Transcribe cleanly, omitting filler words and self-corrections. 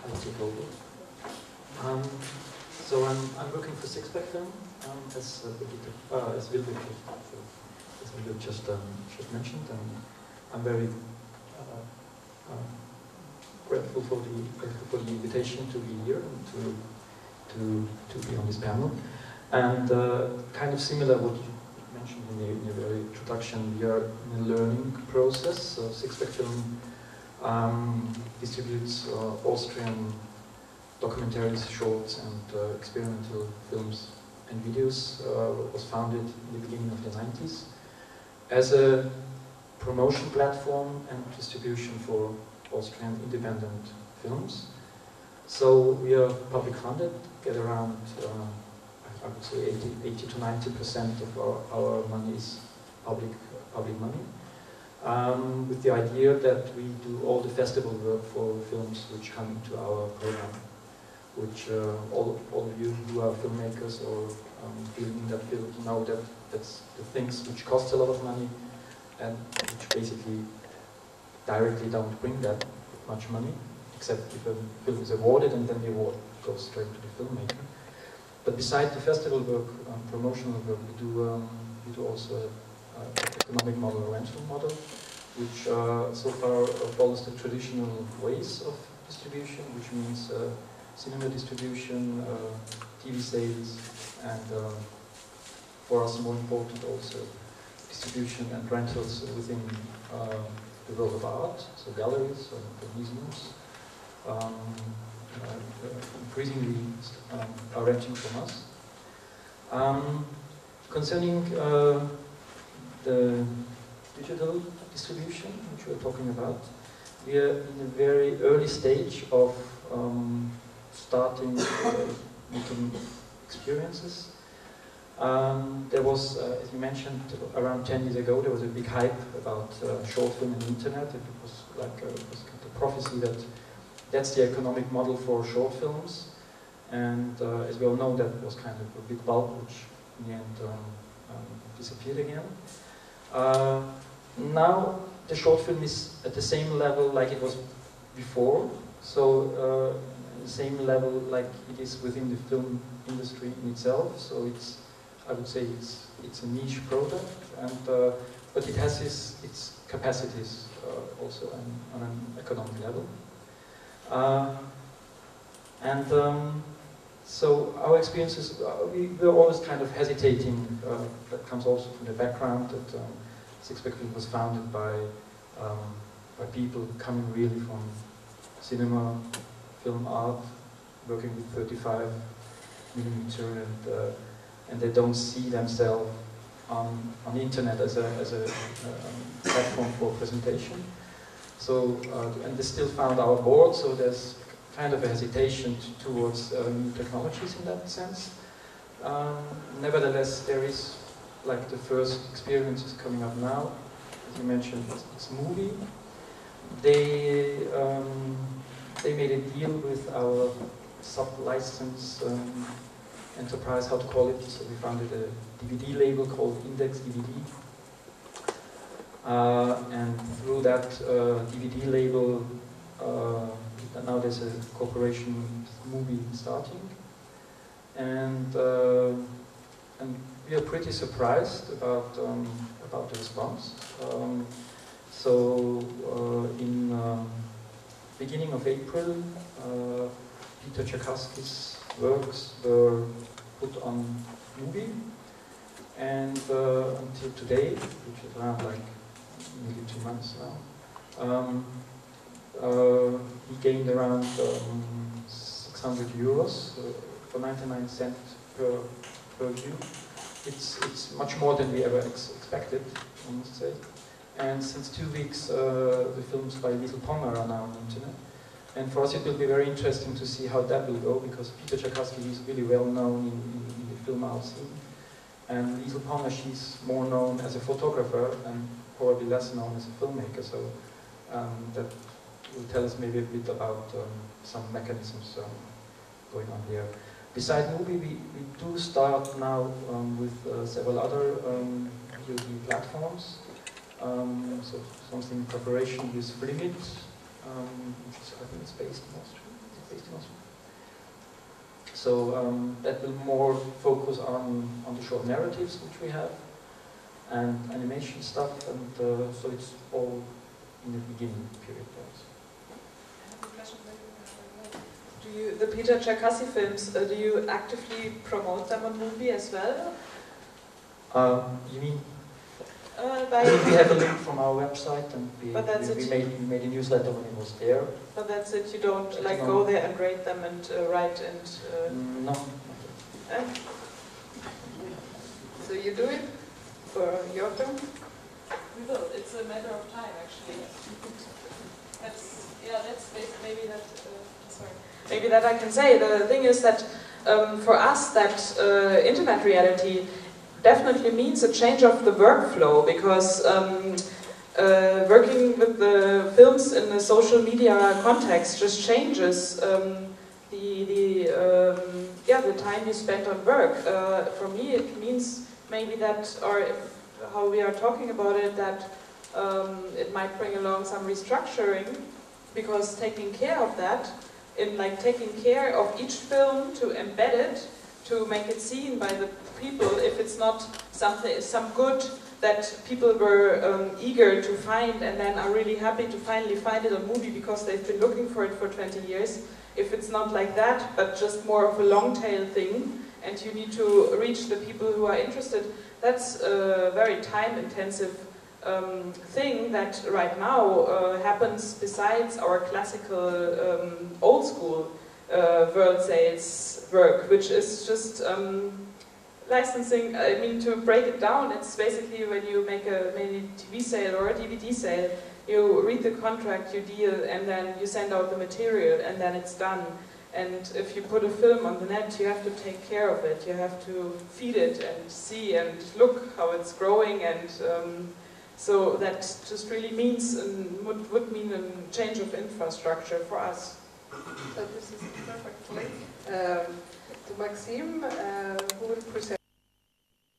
IT Global. So I'm working for Sixpack Film as Weber, as Weber just mentioned, and I'm very grateful for the invitation to be here and to be on this panel. And kind of similar what you mentioned in the very introduction, we are in a learning process. So Sixpack Film distributes Austrian documentaries, shorts, and experimental films and videos. Was founded in the beginning of the 90s as a promotion platform and distribution for Austrian independent films. So we are public funded, get around, I would say 80 to 90% of our money is public money. With the idea that we do all the festival work for films which come into our program, which all of you who are filmmakers or dealing in that field know that that's the things which cost a lot of money and which basically directly don't bring that much money, except if a film is awarded and then the award goes straight to the filmmaker. But besides the festival work, promotional work, we do also economic model, rental model, which so far follows the traditional ways of distribution, which means cinema distribution, TV sales, and for us more important also distribution and rentals within the world of art, so galleries and museums. Increasingly are renting from us. Concerning the digital distribution, which we're talking about, we are in a very early stage of starting making experiences. There was, as you mentioned, around 10 years ago, there was a big hype about short film and internet. It was like it was kind of a prophecy that that's the economic model for short films. And as we all know, that was kind of a big bulb, which in the end disappeared again. Now the short film is at the same level like it was before. So the same level like it is within the film industry in itself. So it's, I would say it's a niche product, and but it has its capacities also on an economic level. So our experiences, we were always kind of hesitating. That comes also from the background that Sixpack Film was founded by people coming really from cinema, film art, working with 35 millimeter, and they don't see themselves on the internet as a platform for presentation. So, and they still found our board, so there's kind of a hesitation towards new technologies in that sense. Nevertheless, there is like the first experiences coming up now. As you mentioned, it's movie. They made a deal with our sub-license enterprise, how to call it. So we founded a DVD label called Index DVD. And through that DVD label, now there's a cooperation movie starting, and we are pretty surprised about the response. In beginning of April, Peter Czerkassky's works were put on movie, and until today, which is around like nearly 2 months now, he gained around 600 euros for 99 cents per view. It's much more than we ever expected, I must say. And since 2 weeks, the films by Little Ponger are now on the internet. And for us, it will be very interesting to see how that will go, because Peter Czerkassky is really well known in the film art scene. And Little Ponger, she's more known as a photographer and probably less known as a filmmaker. So that will tell us maybe a bit about some mechanisms going on here. Besides movie, we do start now with several other VOD platforms. So something in cooperation with Flimit, which is, I think it's based in Austria. So that will more focus on the short narratives which we have, and animation stuff, and so it's all in the beginning period. The Peter Czerkasy films, do you actively promote them on Movie as well? You mean? We have a link from our website, and we made a newsletter when it was there. But that's it. You don't like go there and rate them and write and. No. So you do it for your film? We will. It's a matter of time, actually. That's maybe that. Sorry. Maybe that I can say. The thing is that for us, that internet reality definitely means a change of the workflow, because working with the films in a social media context just changes the time you spend on work. For me, it means maybe that, or how we are talking about it, that it might bring along some restructuring, because taking care of that, in like taking care of each film to embed it, to make it seen by the people, if it's not some good that people were eager to find and then are really happy to finally find it on Movie because they've been looking for it for 20 years. If it's not like that, but just more of a long tail thing, and you need to reach the people who are interested, that's a very time intensive thing that right now happens besides our classical old school world sales work, which is just licensing. I mean, to break it down, it's basically when you make a TV sale or a DVD sale, you read the contract, you deal, and then you send out the material, and then it's done. And if you put a film on the net, you have to take care of it. You have to feed it and see and look how it's growing, and so that just really means would mean a change of infrastructure for us. So this is a perfect link to Maxime, who will present